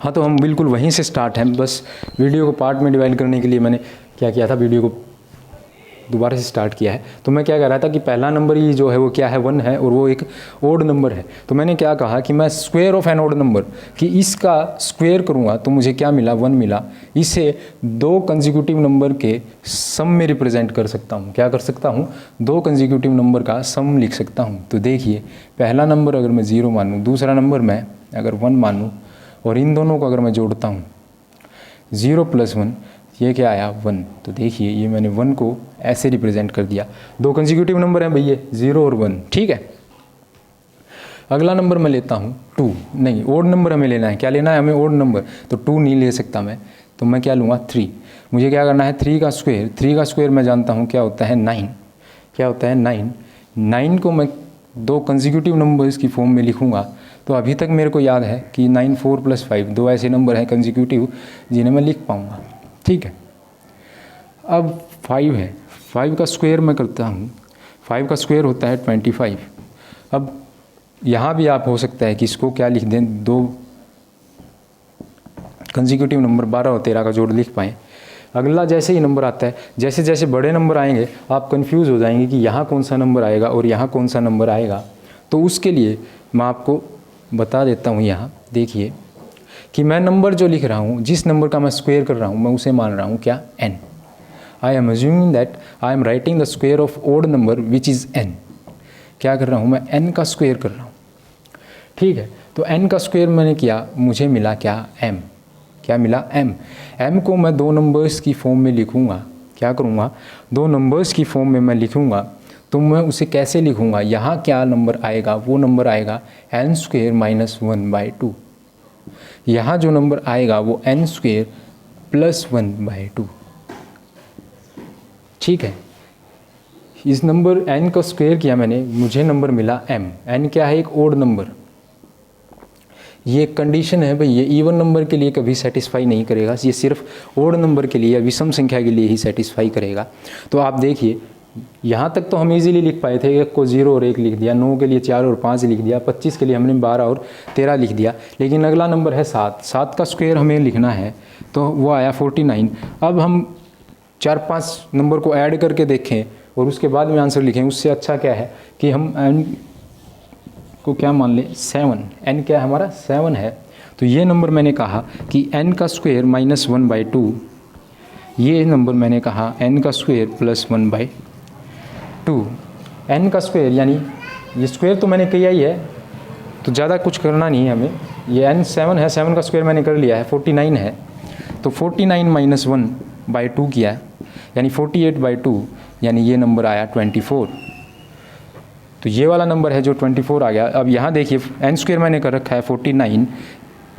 हाँ, तो हम बिल्कुल वहीं से स्टार्ट हैं। बस वीडियो को पार्ट में डिवाइड करने के लिए मैंने क्या किया था, वीडियो को दोबारा से स्टार्ट किया है। तो मैं क्या कह रहा था कि पहला नंबर ही जो है वो क्या है, 1 है, और वो एक ओड नंबर है। तो मैंने क्या कहा कि मैं square of an odd number, कि इसका स्क्वायर करूँगा तो मुझे क्या मिला, 1 मिला। इसे 2 कंसेक्यूटिव नंबर के सम में रिप्रेजेंट कर सकता हूँ। क्या कर सकता हूँ, 2 कंसेक्यूटिव नंबर का सम लिख सकता हूँ। तो देखिए, पहला नंबर अगर मैं 0 मानूँ, दूसरा नंबर मैं अगर 1 मानूँ, और इन दोनों को अगर मैं जोड़ता हूँ 0 + 1, ये क्या आया, 1। तो देखिए, ये मैंने 1 को ऐसे रिप्रेजेंट कर दिया। 2 कंसेक्यूटिव नंबर हैं भैया, 0 और 1, ठीक है। अगला नंबर मैं लेता हूँ 2, नहीं ओड नंबर हमें लेना है। क्या लेना है हमें, ओड नंबर। तो 2 नहीं ले सकता मैं, तो मैं क्या लूँगा, 3। मुझे क्या करना है, 3 का स्क्वायर। 3 का स्क्वायर मैं जानता हूँ क्या होता है, 9। क्या होता है, 9। 9 को मैं 2 कंसेक्यूटिव नंबर्स की फॉर्म में लिखूँगा। तो अभी तक मेरे को याद है कि 9 4 + 5, 2 ऐसे नंबर हैं कंसेक्यूटिव जिन्हें मैं लिख पाऊँगा, ठीक है। अब 5 है, 5 का स्क्वायर मैं करता हूँ। 5 का स्क्वायर होता है 25। अब यहाँ भी आप हो सकता है कि इसको क्या लिख दें, 2 कंसेक्यूटिव नंबर 12 और 13 का जोड़ लिख पाएँ। अगला जैसे ही नंबर आता है, जैसे जैसे बड़े नंबर आएंगे आप कंफ्यूज हो जाएंगे कि यहाँ कौन सा नंबर आएगा और यहाँ कौन सा नंबर आएगा। तो उसके लिए मैं आपको बता देता हूँ। यहाँ देखिए कि मैं नंबर जो लिख रहा हूँ, जिस नंबर का मैं स्क्वायर कर रहा हूँ, मैं उसे मान रहा हूँ क्या, n। I am assuming that I am writing the square of odd number which is n। क्या कर रहा हूँ, मैं n का स्क्वायर कर रहा हूँ, ठीक है। तो n का स्क्वायर मैंने किया, मुझे मिला क्या, m। क्या मिला, m। m को मैं 2 नंबर्स की फॉर्म में लिखूँगा। क्या करूँगा, 2 नंबर्स की फॉर्म में मैं लिखूँगा। तो मैं उसे कैसे लिखूँगा, यहाँ क्या नंबर आएगा, वो नंबर आएगा n² - 1/2। यहाँ जो नंबर आएगा वो n² + 1/2, ठीक है। इस नंबर n का स्क्वायर किया मैंने, मुझे नंबर मिला m। n क्या है, एक ओड नंबर। ये एक कंडीशन है भाई, ये इवन नंबर के लिए कभी सेटिस्फाई नहीं करेगा, ये सिर्फ ओड नंबर के लिए या विषम संख्या के लिए ही सेटिस्फाई करेगा। तो आप देखिए, यहाँ तक तो हम इजीली लिख पाए थे। 1 को 0 और 1 लिख दिया, 9 के लिए 4 और 5 लिख दिया, 25 के लिए हमने 12 और 13 लिख दिया। लेकिन अगला नंबर है 7। 7 का स्क्वायर हमें लिखना है, तो वो आया 49। अब हम 4-5 नंबर को ऐड करके देखें और उसके बाद में आंसर लिखें। उससे अच्छा क्या है कि हम n को क्या मान लें, 7। n क्या है हमारा, 7 है। तो ये नंबर मैंने कहा कि n का स्क्वायर - 1/2। ये नंबर मैंने कहा n का स्क्वायर + 1/2। n का स्क्वायर यानी ये स्क्वायर तो मैंने किया ही है, तो ज़्यादा कुछ करना नहीं है हमें। ये n 7 है, 7 का स्क्वायर मैंने कर लिया है, 49 है। तो 49 - 1/2 किया, यानी 48/2, यानी ये नंबर आया 24। तो ये वाला नंबर है जो 24 आ गया। अब यहाँ देखिए, n² मैंने कर रखा है 49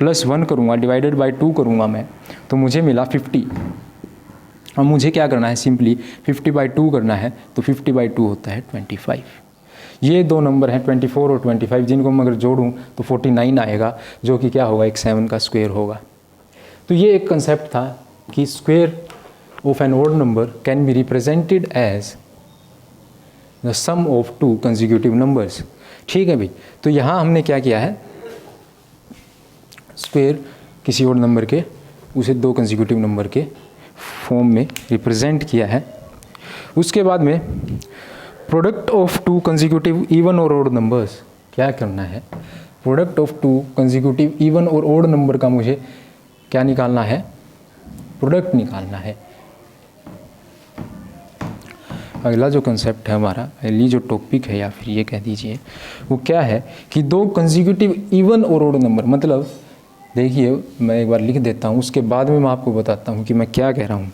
+ 1 करूँगा, /2 करूँगा मैं, तो मुझे मिला 50। अब मुझे क्या करना है, सिंपली 50/2 करना है। तो 50/2 होता है 25। ये 2 नंबर हैं 24 और 25, जिनको मैं अगर जोड़ूँ तो 49 आएगा, जो कि क्या होगा, एक 7 का स्क्वायर होगा। तो ये एक कंसेप्ट था कि square of an odd number can be represented as the sum of 2 consecutive numbers, ठीक है भाई। तो यहाँ हमने क्या किया है, स्क्वायर किसी ओड नंबर के, उसे 2 कंसेक्यूटिव नंबर के फॉर्म में रिप्रेजेंट किया है। उसके बाद में प्रोडक्ट ऑफ 2 कंसेक्यूटिव इवन और ओड नंबर्स, क्या करना है, प्रोडक्ट ऑफ 2 कंसेक्यूटिव इवन और ओड नंबर का मुझे क्या निकालना है, प्रोडक्ट निकालना है। अगला जो कंसेप्ट है हमारा, अगली जो टॉपिक है या फिर ये कह दीजिए, वो क्या है कि 2 कंसेक्यूटिव इवन और ओड नंबर, मतलब देखिए मैं एक बार लिख देता हूँ, उसके बाद में मैं आपको बताता हूँ कि मैं क्या कह रहा हूँ।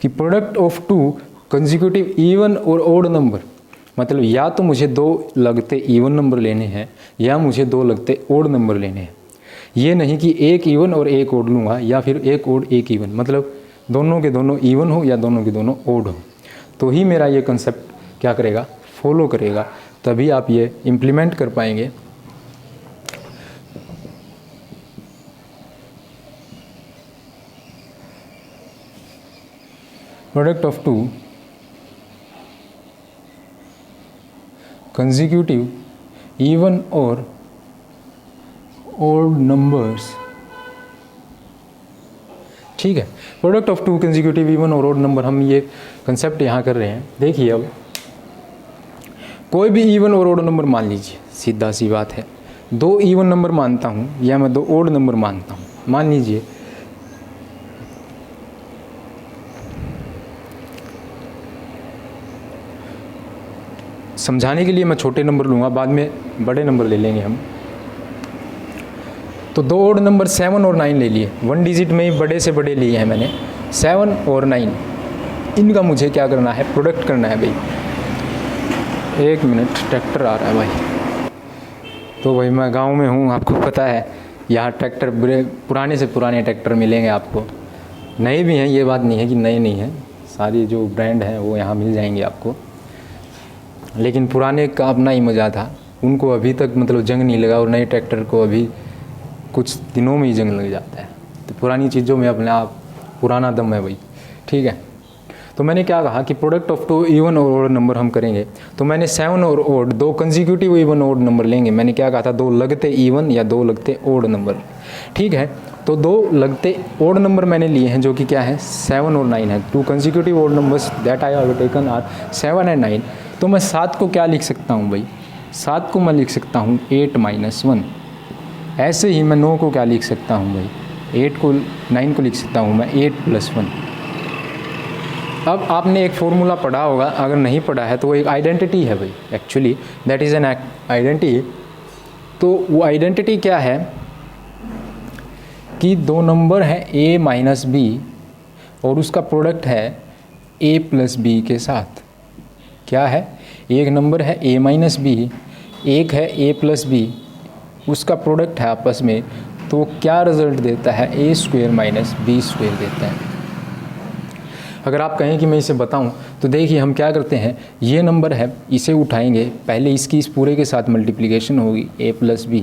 कि प्रोडक्ट ऑफ 2 कंसेक्यूटिव इवन और ओड नंबर, मतलब या तो मुझे 2 लगते इवन नंबर लेने हैं या मुझे 2 लगते ओड नंबर लेने हैं। ये नहीं कि एक इवन और एक ओड लूँगा या फिर एक ओड एक इवन, मतलब दोनों के दोनों इवन हो या दोनों के दोनों ओड हो, तो ही मेरा ये कंसेप्ट क्या करेगा, फॉलो करेगा, तभी आप ये इम्प्लीमेंट कर पाएंगे। Product of 2 consecutive even or odd numbers ठीक है। Product of to consecutive even और ओड नंबर, हम ये कंसेप्ट यहाँ कर रहे हैं। देखिए अब कोई भी इवन और ओड नंबर मान लीजिए, सीधा सी बात है, दो इवन नंबर मानता हूँ या मैं दो ओड नंबर मानता हूँ। मान लीजिए समझाने के लिए मैं छोटे नंबर लूँगा, बाद में बड़े नंबर ले लेंगे हम। तो दो ओड नंबर 7 और 9 ले लिए, 1 डिजिट में ही बड़े से बड़े लिए हैं मैंने, 7 और 9। इनका मुझे क्या करना है, प्रोडक्ट करना है भाई। 1 मिनट, ट्रैक्टर आ रहा है भाई। तो भाई मैं गांव में हूँ, आपको पता है यहाँ ट्रैक्टर पुराने से पुराने ट्रैक्टर मिलेंगे आपको। नए भी हैं, ये बात नहीं है कि नए नहीं हैं, सारी जो ब्रांड हैं वो यहाँ मिल जाएंगे आपको। लेकिन पुराने का अपना ही मज़ा था, उनको अभी तक मतलब जंग नहीं लगा, और नए ट्रैक्टर को अभी कुछ दिनों में ही जंग लग जाता है। तो पुरानी चीज़ों में अपने आप पुराना दम है भाई, ठीक है। तो मैंने क्या कहा कि प्रोडक्ट ऑफ टू इवन और ओड नंबर हम करेंगे। तो मैंने 7 और ओड, दो कंसेक्यूटिव इवन ओड नंबर लेंगे। मैंने क्या कहा था, दो लगते इवन या दो लगते ओड नंबर, ठीक है। तो दो लगते ओड नंबर मैंने लिए हैं, जो कि क्या है, 7 और 9 है। Two consecutive odd numbers that I have taken are 7 and 9। तो मैं 7 को क्या लिख सकता हूँ भाई, 7 को मैं लिख सकता हूँ 8 - 1। ऐसे ही मैं 9 को क्या लिख सकता हूँ भाई, 9 को लिख सकता हूँ मैं 8 + 1। अब आपने एक फॉर्मूला पढ़ा होगा, अगर नहीं पढ़ा है तो वो एक आइडेंटिटी है भाई, actually that is an identity. तो वो आइडेंटिटी क्या है कि दो नंबर है a - b और उसका प्रोडक्ट है a + b के साथ। क्या है, एक नंबर है a - b, एक है a + b, उसका प्रोडक्ट है आपस में, तो क्या रिजल्ट देता है, a² - b² देता है। अगर आप कहें कि मैं इसे बताऊं, तो देखिए हम क्या करते हैं, ये नंबर है, इसे उठाएंगे, पहले इसकी इस पूरे के साथ मल्टीप्लिकेशन होगी a + b,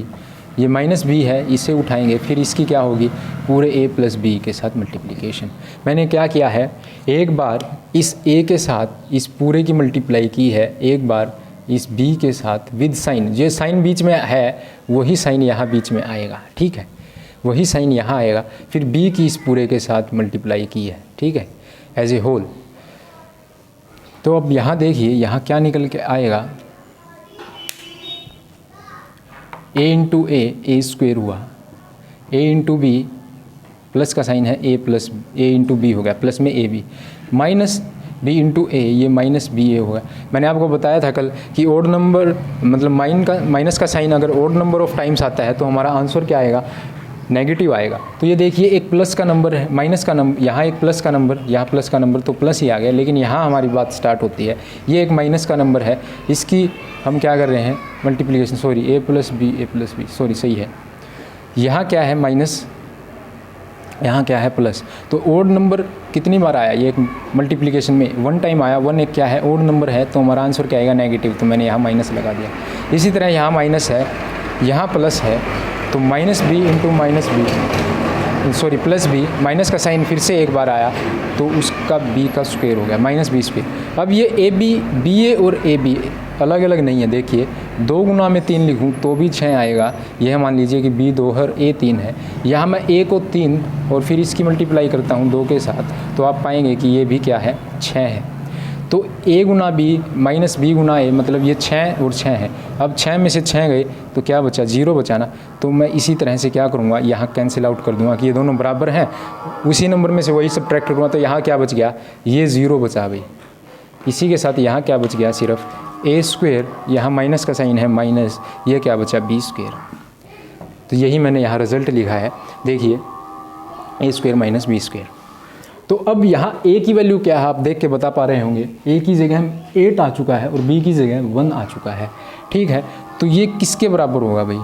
ये -b है, इसे उठाएंगे, फिर इसकी क्या होगी, पूरे a + b के साथ मल्टीप्लिकेशन। मैंने क्या किया है, एक बार इस a के साथ इस पूरे की मल्टीप्लाई की है, एक बार इस b के साथ विद साइन, जो साइन बीच में है वही साइन यहाँ बीच में आएगा, ठीक है, वही साइन यहाँ आएगा, फिर b की इस पूरे के साथ मल्टीप्लाई की है, ठीक है, एज ए होल। तो अब यहाँ देखिए, यहाँ क्या निकल के आएगा, a × a² हुआ, a × b, प्लस का साइन है a × b हो गया, प्लस में ab, -b × a, ये -ba होगा। मैंने आपको बताया था कल कि ओड नंबर मतलब माइनस का साइन अगर ओड नंबर ऑफ टाइम्स आता है तो हमारा आंसर क्या आएगा, नेगेटिव आएगा। तो ये देखिए एक प्लस का नंबर है, माइनस का नंबर, यहाँ एक प्लस का नंबर, यहाँ प्लस का नंबर, तो प्लस ही आ गया। लेकिन यहाँ हमारी बात स्टार्ट होती है, ये एक माइनस का नंबर है, इसकी हम क्या कर रहे हैं, multiplication, sorry a + b, sorry सही है, यहाँ क्या है माइनस, यहाँ क्या है प्लस। तो ओड नंबर कितनी बार आया, ये एक मल्टीप्लिकेशन में 1 टाइम आया, 1 एक क्या है, ओड नंबर है, तो हमारा आंसर क्या आएगा, नेगेटिव, तो मैंने यहाँ माइनस लगा दिया। इसी तरह यहाँ माइनस है, यहाँ प्लस है, तो प्लस b, माइनस का साइन फिर से एक बार आया, तो उसका b का स्क्वायर हो गया, -b²। अब ये ba और ab अलग अलग नहीं है, देखिए 2 × में 3 लिखूँ तो भी 6 आएगा। यह मान लीजिए कि b 2 और a 3 है, यहाँ मैं a को 3 और फिर इसकी मल्टीप्लाई करता हूँ 2 के साथ, तो आप पाएंगे कि ये भी क्या है, 6 है। तो a × b -b × a, मतलब ये 6 और 6 है। अब 6 में से 6 गए तो क्या बचा, 0 बचा ना। तो मैं इसी तरह से क्या करूँगा, यहाँ कैंसिल आउट कर दूँगा कि ये दोनों बराबर हैं, उसी नंबर में से वही सब्ट्रैक्ट करूँगा, तो यहाँ क्या बच गया, ये 0 बचा भाई। इसी के साथ यहाँ क्या बच गया, सिर्फ a², यहाँ माइनस का साइन है माइनस, ये क्या बचा, b²। तो यही मैंने यहाँ रिजल्ट लिखा है, देखिए a² - b²। तो अब यहाँ a की वैल्यू क्या है, आप देख के बता पा रहे होंगे, a की जगह 8 आ चुका है और b की जगह 1 आ चुका है, ठीक है। तो ये किसके बराबर होगा भाई,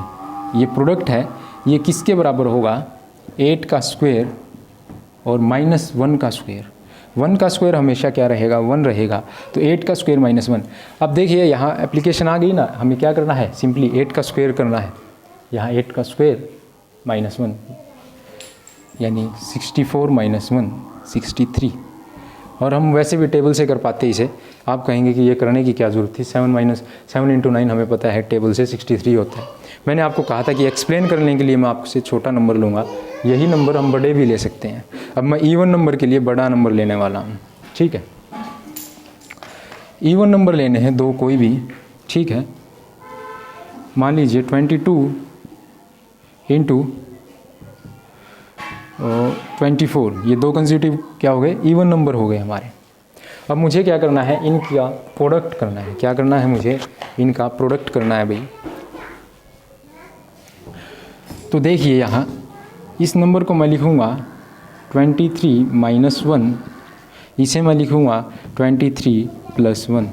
ये प्रोडक्ट है, ये किसके बराबर होगा, 8 का स्क्वायर और -1 का स्क्वायर। 1 का स्क्वायर हमेशा क्या रहेगा, 1 रहेगा, तो 8 का स्क्वायर -1। अब देखिए यहाँ एप्लीकेशन आ गई ना, हमें क्या करना है, सिंपली 8 का स्क्वायर करना है, यहाँ 8 का स्क्वायर -1 यानी 64 - 1 63। और हम वैसे भी टेबल से कर पाते इसे, आप कहेंगे कि ये करने की क्या ज़रूरत थी, 7 × 9 हमें पता है टेबल से 63 होता है। मैंने आपको कहा था कि एक्सप्लेन करने के लिए मैं आपसे छोटा नंबर लूँगा, यही नंबर हम बड़े भी ले सकते हैं। अब मैं इवन नंबर के लिए बड़ा नंबर लेने वाला हूँ, ठीक है। इवन नंबर लेने हैं दो कोई भी, ठीक है। मान लीजिए 22 इंटू 24, ये दो कंसेक्यूटिव क्या हो गए, इवन नंबर हो गए हमारे। अब मुझे क्या करना है, इनका प्रोडक्ट करना है। क्या करना है मुझे, इनका प्रोडक्ट करना है भाई। तो देखिए यहाँ इस नंबर को मैं लिखूँगा 23 - 1, इसे मैं लिखूँगा 23 + 1।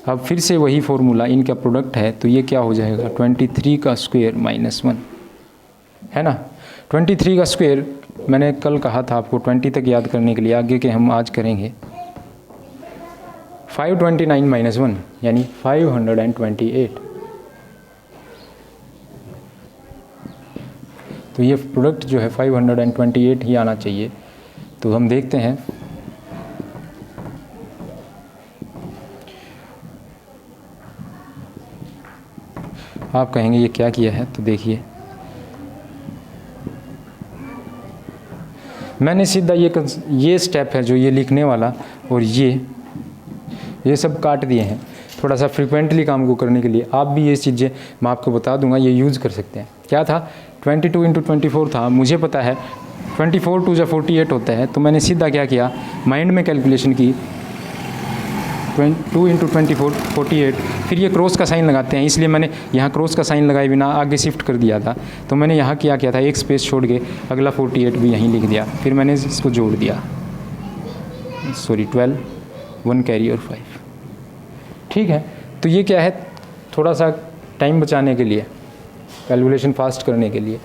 अब फिर से वही फॉर्मूला, इनका प्रोडक्ट है तो ये क्या हो जाएगा 23 का स्क्वायर - 1, है ना। 23 का स्क्वायर मैंने कल कहा था आपको 20 तक याद करने के लिए, आगे के हम आज करेंगे। 529 - 1 यानी 528। तो ये प्रोडक्ट जो है 528 ही आना चाहिए। तो हम देखते हैं। आप कहेंगे ये क्या किया है, तो देखिए मैंने सीधा ये स्टेप है जो ये लिखने वाला और ये सब काट दिए हैं। थोड़ा सा फ्रिक्वेंटली काम को करने के लिए आप भी ये चीज़ें मैं आपको बता दूंगा, ये यूज़ कर सकते हैं। क्या था 22 × 24 था, मुझे पता है 24 2 × 48 होता है। तो मैंने सीधा क्या किया, माइंड में कैलकुलेशन की 2 × 24 48, फिर ये क्रॉस का साइन लगाते हैं, इसलिए मैंने यहाँ क्रॉस का साइन लगाए बिना आगे शिफ्ट कर दिया था। तो मैंने यहाँ क्या किया था, एक स्पेस छोड़ के अगला 48 भी यहीं लिख दिया, फिर मैंने इसको जोड़ दिया, सॉरी 12, 1 कैरी और 5, ठीक है। तो ये क्या है, थोड़ा सा टाइम बचाने के लिए, कैलकुलेशन फास्ट करने के लिए,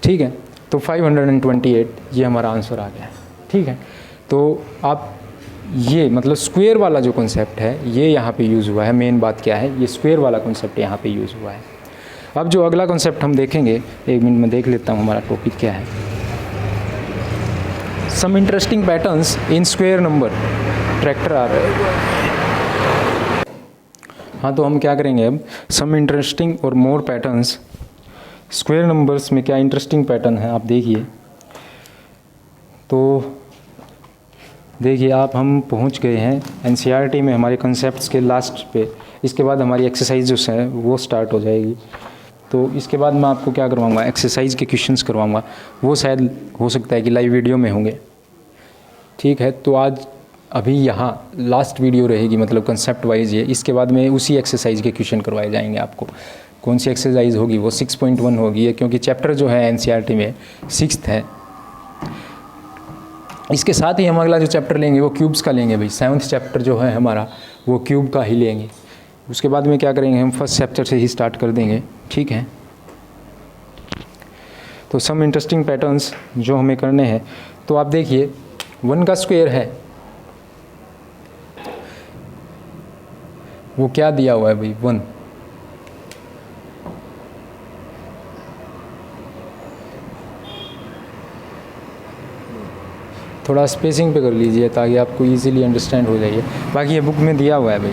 ठीक है। तो 528 ये हमारा आंसर आ गया है, ठीक है। तो आप ये मतलब स्क्वायर वाला जो कॉन्सेप्ट है ये यहाँ पे यूज़ हुआ है। मेन बात क्या है, ये स्क्वायर वाला कॉन्सेप्ट यहाँ पे यूज़ हुआ है। अब जो अगला कॉन्सेप्ट हम देखेंगे, 1 मिनट में देख लेता हूँ हमारा टॉपिक क्या है। Some interesting patterns in square number. Tractor आ रहा है। हाँ, तो हम क्या करेंगे अब, सम इंटरेस्टिंग और मोर पैटर्न्स स्क्वायर नंबर्स में। क्या इंटरेस्टिंग पैटर्न है आप देखिए। तो देखिए आप, हम पहुंच गए हैं एनसीईआरटी में हमारे कॉन्सेप्ट्स के लास्ट पे। इसके बाद हमारी एक्सरसाइज जो है वो स्टार्ट हो जाएगी। तो इसके बाद मैं आपको क्या करवाऊंगा, एक्सरसाइज के क्वेश्चंस करवाऊंगा। वो शायद हो सकता है कि लाइव वीडियो में होंगे, ठीक है। तो आज अभी यहाँ लास्ट वीडियो रहेगी, मतलब कंसेप्ट वाइज ये। इसके बाद में उसी एक्सरसाइज के क्वेश्चन करवाए जाएंगे आपको। कौन सी एक्सरसाइज होगी, वो 6.1 होगी, क्योंकि चैप्टर जो है एनसीईआरटी में 6th है। इसके साथ ही हम अगला जो चैप्टर लेंगे वो क्यूब्स का लेंगे भाई। 7th चैप्टर जो है हमारा वो क्यूब का ही लेंगे। उसके बाद में क्या करेंगे, हम फर्स्ट चैप्टर से ही स्टार्ट कर देंगे, ठीक है। तो सम इंटरेस्टिंग पैटर्न्स जो हमें करने हैं, तो आप देखिए 1 का स्क्वायर है, वो क्या दिया हुआ है भाई, 1। थोड़ा स्पेसिंग पे कर लीजिए ताकि आपको इजीली अंडरस्टैंड हो जाइए। बाकी ये बुक में दिया हुआ है भाई,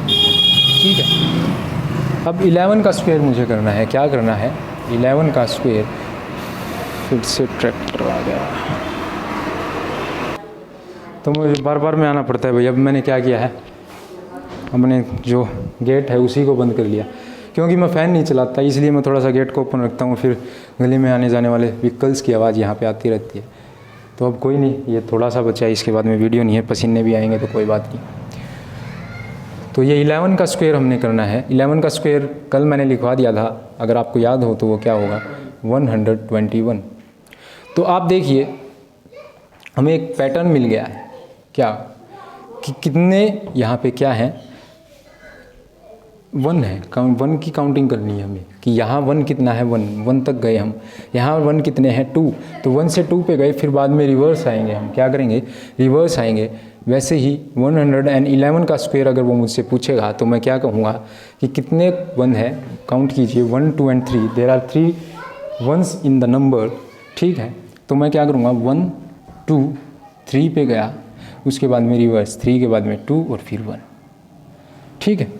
ठीक है। अब 11 का स्क्वायर मुझे करना है। क्या करना है, 11 का स्क्वायर। फिर से ट्रैक्टर आ गया, तो मुझे बार बार में आना पड़ता है भाई। अब मैंने क्या किया है, हमने जो गेट है उसी को बंद कर लिया, क्योंकि मैं फ़ैन नहीं चलाता, इसलिए मैं थोड़ा सा गेट को ओपन रखता हूँ। फिर गली में आने जाने वाले व्हीकल्स की आवाज़ यहाँ पे आती रहती है। तो अब कोई नहीं, ये थोड़ा सा बचा है, इसके बाद में वीडियो नहीं है, पसीने भी आएंगे तो कोई बात नहीं। तो ये 11 का स्क्वायर हमने करना है। 11 का स्क्वायर कल मैंने लिखवा दिया था, अगर आपको याद हो तो वो क्या होगा, 121। तो आप देखिए हमें एक पैटर्न मिल गया है, क्या कि कितने यहाँ पे क्या है, 1 है। 1 की काउंटिंग करनी है हमें कि यहाँ 1 कितना है, 1 तक गए हम। यहाँ 1 कितने हैं, 2। तो 1 से 2 पे गए, फिर बाद में रिवर्स आएंगे हम। क्या करेंगे, रिवर्स आएंगे। वैसे ही 111 का स्क्वायर अगर वो मुझसे पूछेगा तो मैं क्या कहूँगा कि कितने 1 है, काउंट कीजिए 1 2 और 3। There are 3 1s in the number, ठीक है। तो मैं क्या करूँगा, 1 2 3 पे गया, उसके बाद में रिवर्स, 3 के बाद में 2 और फिर 1, ठीक है।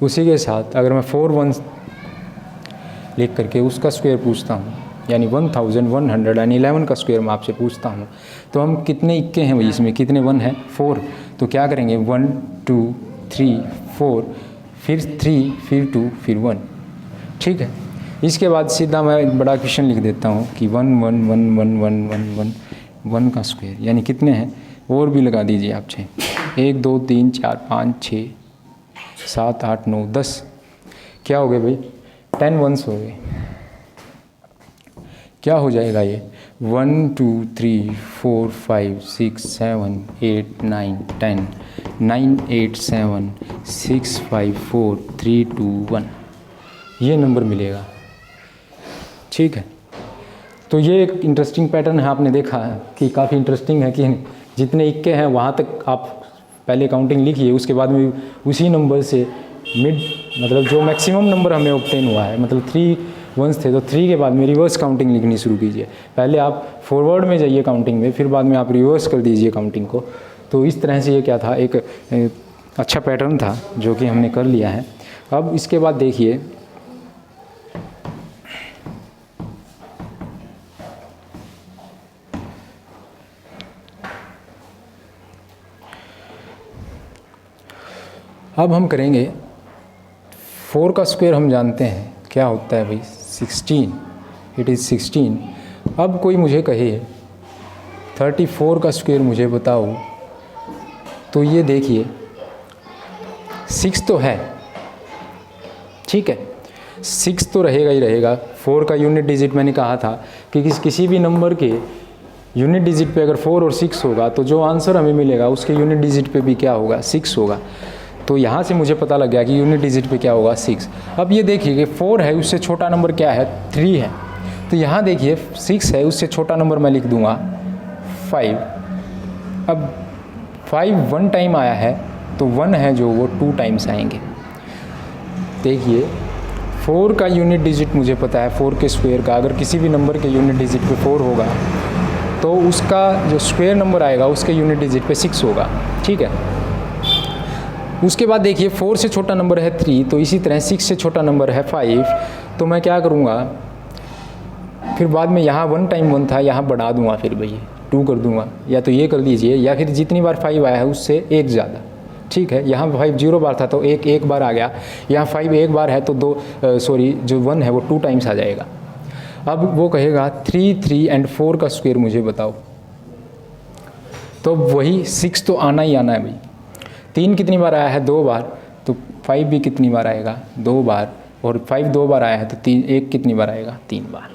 उसी के साथ अगर मैं 4 1 लिख करके उसका स्क्वायर पूछता हूँ, यानी 1111 का स्क्वायर मैं आपसे पूछता हूँ, तो हम कितने इक्के हैं भाई, इसमें कितने 1 है 4, तो क्या करेंगे 1 2 3 4, फिर 3 फिर 2 फिर 1, ठीक है। इसके बाद सीधा मैं एक बड़ा क्वेश्चन लिख देता हूँ कि 1 1 1 1 1 1 1 1 का स्क्वायर यानी कितने हैं, और भी लगा दीजिए आप 6, 1 2 3 4 5 6 7 8 9 10, क्या हो गए भाई 10 1s हो गए। क्या हो जाएगा ये 1 2 3 4 5 6 7 8 9 10 9 8 7 6 5 4 3 2 1, ये नंबर मिलेगा, ठीक है। तो ये एक इंटरेस्टिंग पैटर्न है, आपने देखा है कि काफ़ी इंटरेस्टिंग है कि जितने इक्के हैं वहाँ तक आप पहले काउंटिंग लिखिए, उसके बाद में उसी नंबर से मिड मतलब जो मैक्सिमम नंबर हमें ऑब्टेन हुआ है, मतलब 3 1s थे तो 3 के बाद में रिवर्स काउंटिंग लिखनी शुरू कीजिए। पहले आप फॉरवर्ड में जाइए काउंटिंग में, फिर बाद में आप रिवर्स कर दीजिए काउंटिंग को। तो इस तरह से ये क्या था, एक अच्छा पैटर्न था जो कि हमने कर लिया है। अब इसके बाद देखिए अब हम करेंगे 4 का स्क्वायर, हम जानते हैं क्या होता है भाई 16, इट इज़ 16। अब कोई मुझे कहे 34 का स्क्वायर मुझे बताओ, तो ये देखिए 6 तो है, ठीक है 6 तो रहेगा ही रहेगा। 4 का यूनिट डिजिट मैंने कहा था कि किसी भी नंबर के यूनिट डिजिट पे अगर 4 और 6 होगा तो जो आंसर हमें मिलेगा उसके यूनिट डिजिट पे भी क्या होगा 6 होगा। तो यहाँ से मुझे पता लग गया कि यूनिट डिजिट पे क्या होगा 6। अब ये देखिए कि 4 है, उससे छोटा नंबर क्या है 3 है, तो यहाँ देखिए 6 है, उससे छोटा नंबर मैं लिख दूँगा 5। अब 5 1 टाइम आया है तो 1 है जो वो 2 टाइम्स आएंगे। देखिए 4 का यूनिट डिजिट मुझे पता है, 4 के स्क्वायर का अगर किसी भी नंबर के यूनिट डिजिट पे 4 होगा तो उसका जो स्क्वायर नंबर आएगा उसके यूनिट डिजिट पे 6 होगा, ठीक है। उसके बाद देखिए 4 से छोटा नंबर है 3, तो इसी तरह 6 से छोटा नंबर है 5, तो मैं क्या करूँगा फिर बाद में यहाँ 1 टाइम 1 था, यहाँ बढ़ा दूँगा, फिर भैया 2 कर दूँगा, या तो ये कर दीजिए या फिर जितनी बार 5 आया है उससे 1 ज़्यादा, ठीक है। यहाँ 5 0 बार था तो 1 1 बार आ गया, यहाँ 5 1 बार है तो 2 सॉरी जो 1 है वो 2 टाइम्स आ जाएगा। अब वो कहेगा 3 3 एंड 4 का स्क्वायर मुझे बताओ, तो वही 6 तो आना ही आना है भाई। 3 कितनी बार आया है 2 बार, तो 5 भी कितनी बार आएगा 2 बार, और 5 2 बार आया है तो 1 कितनी बार आएगा 3 बार।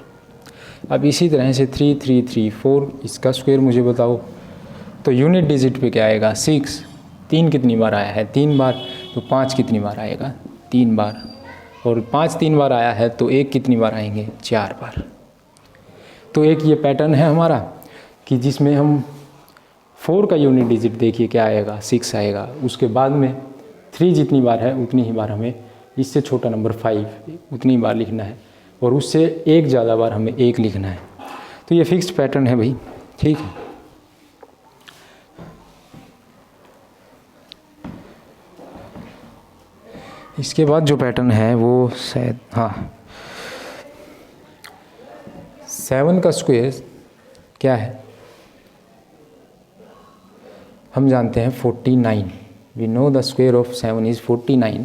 अब इसी तरह से 3 3 3 4 इसका स्क्वायर मुझे बताओ, तो यूनिट डिजिट पे क्या आएगा 6। 3 कितनी बार आया है 3 बार, तो 5 कितनी बार आएगा 3 बार, और 5 3 बार आया है तो 1 कितनी बार आएंगे 4 बार। तो एक ये पैटर्न है हमारा कि जिसमें हम 4 का यूनिट डिजिट देखिए क्या आएगा 6 आएगा, उसके बाद में 3 जितनी बार है उतनी ही बार हमें इससे छोटा नंबर 5 उतनी बार लिखना है, और उससे 1 ज़्यादा बार हमें 1 लिखना है। तो ये फिक्स्ड पैटर्न है भाई, ठीक है। इसके बाद जो पैटर्न है वो शायद 7 का स्क्वायर क्या है, हम जानते हैं 49। We know the square of 7 is 49।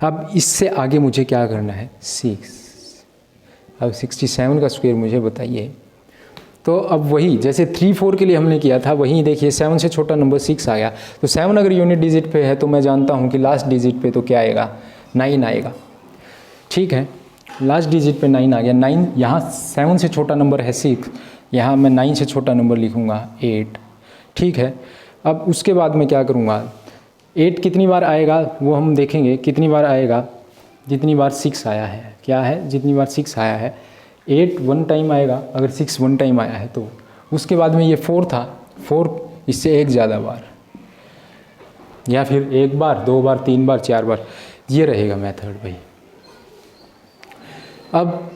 अब इससे आगे मुझे क्या करना है 6। अब 67 का स्क्वायर मुझे बताइए। तो अब वही जैसे 3 4 के लिए हमने किया था, वहीं देखिए 7 से छोटा नंबर 6 आ गया, तो 7 अगर यूनिट डिजिट पे है तो मैं जानता हूँ कि लास्ट डिजिट पे तो क्या आएगा 9 आएगा, ठीक है। लास्ट डिजिट पे 9 आ गया। 9 यहाँ 7 से छोटा नंबर है 6, यहाँ मैं 9 से छोटा नंबर लिखूँगा 8, ठीक है। अब उसके बाद मैं क्या करूँगा 8 कितनी बार आएगा वो हम देखेंगे, कितनी बार आएगा जितनी बार 6 आया है, क्या है जितनी बार 6 आया है। 8 1 टाइम आएगा, अगर 6 1 टाइम आया है तो उसके बाद में ये 4 था, 4 इससे 1 ज़्यादा बार, या फिर 1 बार 2 बार 3 बार 4 बार, ये रहेगा मेथड भाई। अब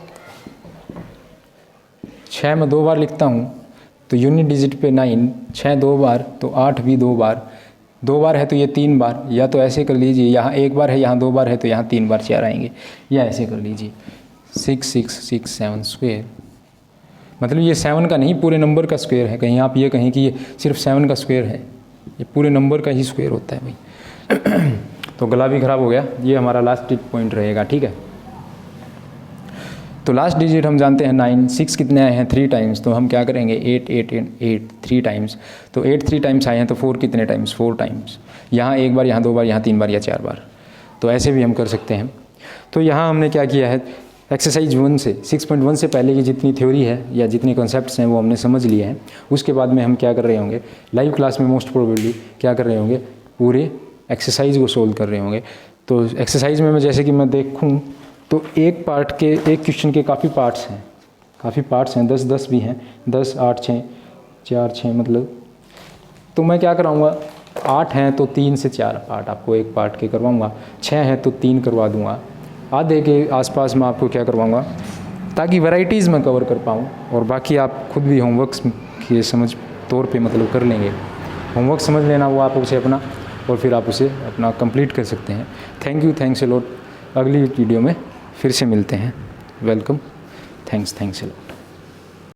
6 में 2 बार लिखता हूँ तो यूनिट डिजिट पे 9, 6 2 बार तो 8 भी 2 बार, 2 बार है तो ये 3 बार, या तो ऐसे कर लीजिए यहाँ 1 बार है यहाँ 2 बार है तो यहाँ 3 बार 4 आएंगे, या ऐसे कर लीजिए 6 6 6 7 स्क्वायर मतलब ये 7 का नहीं, पूरे नंबर का स्क्वायर है। कहीं आप ये कहें कि ये सिर्फ 7 का स्क्वायर है, ये पूरे नंबर का ही स्क्वायर होता है भाई। तो गला भी खराब हो गया, ये हमारा लास्ट पॉइंट रहेगा, ठीक है। तो लास्ट डिजिट हम जानते हैं 9, 6 कितने आए हैं 3 टाइम्स, तो हम क्या करेंगे 8 8 8 3 टाइम्स, तो 8 3 टाइम्स आए हैं, तो 4 कितने टाइम्स 4 टाइम्स, यहाँ 1 बार, यहाँ 2 बार, यहाँ 3 बार या 4 बार, तो ऐसे भी हम कर सकते हैं। तो यहाँ हमने क्या किया है, एक्सरसाइज 1 से 6.1 से पहले की जितनी थ्योरी है या जितने कॉन्सेप्ट्स हैं वो हमने समझ लिए हैं। उसके बाद में हम क्या कर रहे होंगे, लाइव क्लास में मोस्ट प्रोबेबली क्या कर रहे होंगे, पूरे एक्सरसाइज को सोल्व कर रहे होंगे। तो एक्सरसाइज में जैसे कि मैं देखूँ तो एक क्वेश्चन के काफ़ी पार्ट्स हैं, 10 भी हैं, 10 8 6 4 6 मतलब, तो मैं क्या कराऊँगा, 8 हैं तो 3 से 4 पार्ट आपको एक पार्ट के करवाऊँगा, 6 हैं तो 3 करवा दूँगा, आधे के आसपास मैं आपको क्या करवाऊँगा, ताकि वैरायटीज़ में कवर कर पाऊँ। और बाकी आप खुद भी होमवर्क के समझ तौर पे मतलब कर लेंगे, होमवर्क समझ लेना वो आप उसे अपना, और फिर आप उसे अपना कंप्लीट कर सकते हैं। Thank you, thanks a lot. अगली वीडियो में फिर से मिलते हैं। Welcome, thanks a lot.